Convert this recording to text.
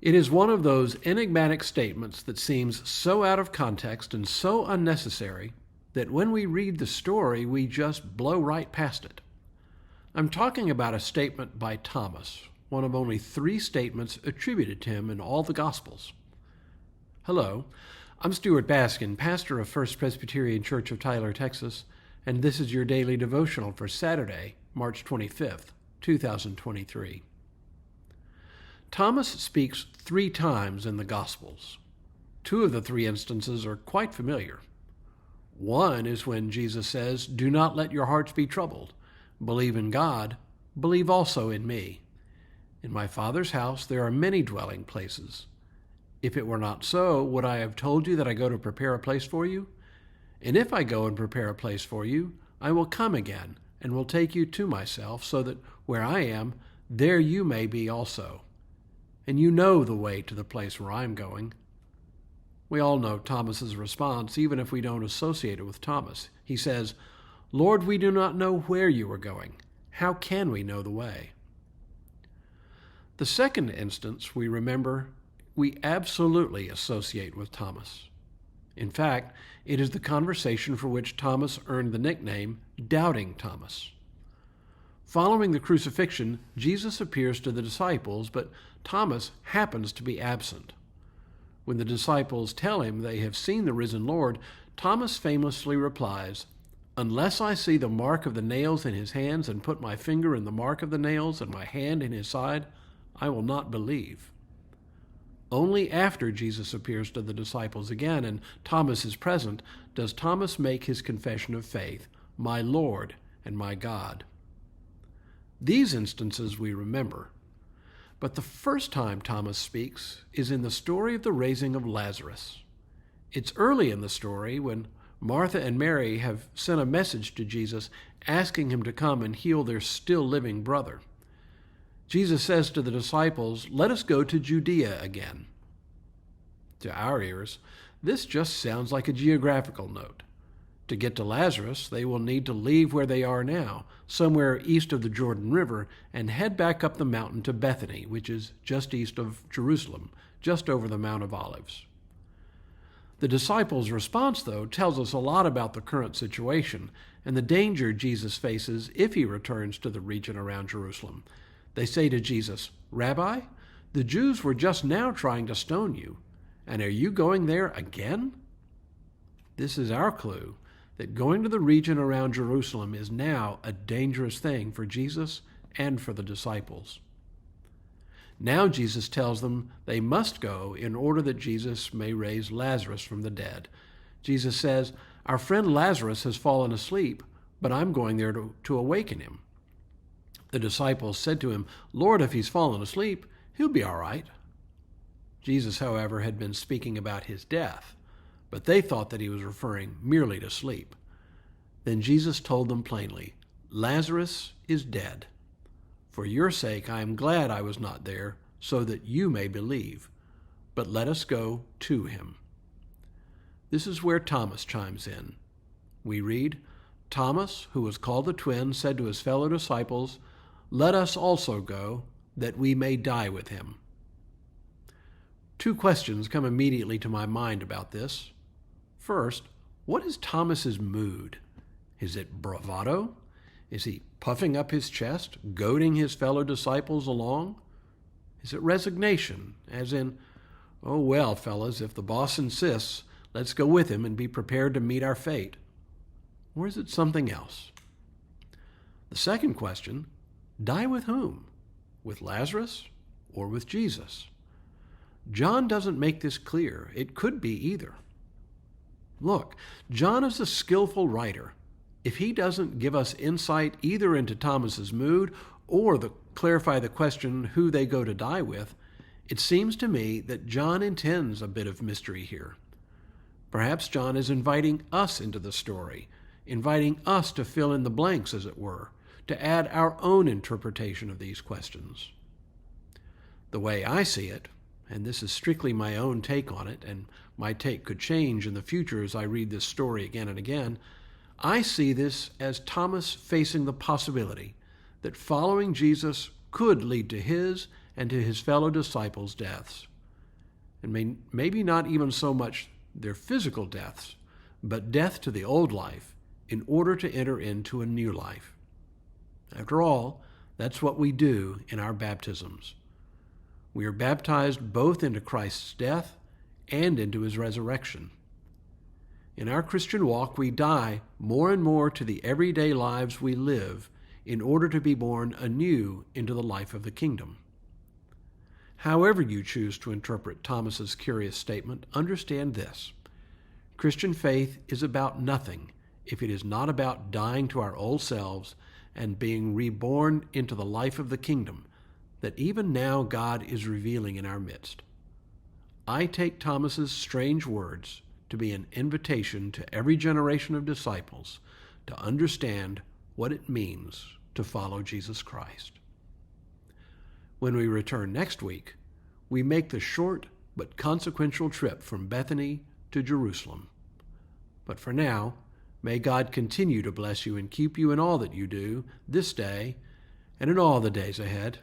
It is one of those enigmatic statements that seems so out of context and so unnecessary that when we read the story, we just blow right past it. I'm talking about a statement by Thomas, one of only 3 statements attributed to him in all the Gospels. Hello, I'm Stuart Baskin, pastor of First Presbyterian Church of Tyler, Texas, and this is your daily devotional for Saturday, March 25th, 2023. Thomas speaks 3 times in the Gospels. 2 of the 3 instances are quite familiar. One is when Jesus says, "Do not let your hearts be troubled. Believe in God, believe also in me. In my Father's house there are many dwelling places. If it were not so, would I have told you that I go to prepare a place for you? And if I go and prepare a place for you, I will come again and will take you to myself, so that where I am, there you may be also. And you know the way to the place where I'm going." We all know Thomas's response, even if we don't associate it with Thomas. He says, "Lord, we do not know where you are going. How can we know the way?" The second instance we remember, we absolutely associate with Thomas. In fact, it is the conversation for which Thomas earned the nickname Doubting Thomas. Following the crucifixion, Jesus appears to the disciples, but Thomas happens to be absent. When the disciples tell him they have seen the risen Lord, Thomas famously replies, "Unless I see the mark of the nails in his hands and put my finger in the mark of the nails and my hand in his side, I will not believe." Only after Jesus appears to the disciples again and Thomas is present does Thomas make his confession of faith, "My Lord and my God." These instances we remember, but the first time Thomas speaks is in the story of the raising of Lazarus. It's early in the story when Martha and Mary have sent a message to Jesus asking him to come and heal their still living brother. Jesus says to the disciples, "Let us go to Judea again." To our ears, this just sounds like a geographical note. To get to Lazarus, they will need to leave where they are now, somewhere east of the Jordan River, and head back up the mountain to Bethany, which is just east of Jerusalem, just over the Mount of Olives. The disciples' response, though, tells us a lot about the current situation and the danger Jesus faces if he returns to the region around Jerusalem. They say to Jesus, "Rabbi, the Jews were just now trying to stone you, and are you going there again?" This is our clue that going to the region around Jerusalem is now a dangerous thing for Jesus and for the disciples. Now Jesus tells them they must go in order that Jesus may raise Lazarus from the dead. Jesus says, "Our friend Lazarus has fallen asleep, but I'm going there to awaken him." The disciples said to him, "Lord, if he's fallen asleep, he'll be all right." Jesus, however, had been speaking about his death, but they thought that he was referring merely to sleep. Then Jesus told them plainly, "Lazarus is dead. For your sake I am glad I was not there, so that you may believe. But let us go to him." This is where Thomas chimes in. We read, "Thomas, who was called the twin, said to his fellow disciples, 'Let us also go, that we may die with him.'" 2 questions come immediately to my mind about this. First, what is Thomas's mood? Is it bravado? Is he puffing up his chest, goading his fellow disciples along? Is it resignation, as in, "Oh well, fellas, if the boss insists, let's go with him and be prepared to meet our fate"? Or is it something else? The second question, die with whom? With Lazarus or with Jesus? John doesn't make this clear. It could be either. Look, John is a skillful writer. If he doesn't give us insight either into Thomas's mood or clarify the question who they go to die with, it seems to me that John intends a bit of mystery here. Perhaps John is inviting us into the story, inviting us to fill in the blanks, as it were, to add our own interpretation of these questions. The way I see it, and this is strictly my own take on it, and my take could change in the future as I read this story again and again, I see this as Thomas facing the possibility that following Jesus could lead to his and to his fellow disciples' deaths. and maybe not even so much their physical deaths, but death to the old life in order to enter into a new life. After all, that's what we do in our baptisms. We are baptized both into Christ's death and into his resurrection. In our Christian walk, we die more and more to the everyday lives we live in order to be born anew into the life of the kingdom. However you choose to interpret Thomas's curious statement, understand this. Christian faith is about nothing if it is not about dying to our old selves and being reborn into the life of the kingdom that even now God is revealing in our midst. I take Thomas's strange words to be an invitation to every generation of disciples to understand what it means to follow Jesus Christ. When we return next week, we make the short but consequential trip from Bethany to Jerusalem. But for now, may God continue to bless you and keep you in all that you do this day and in all the days ahead.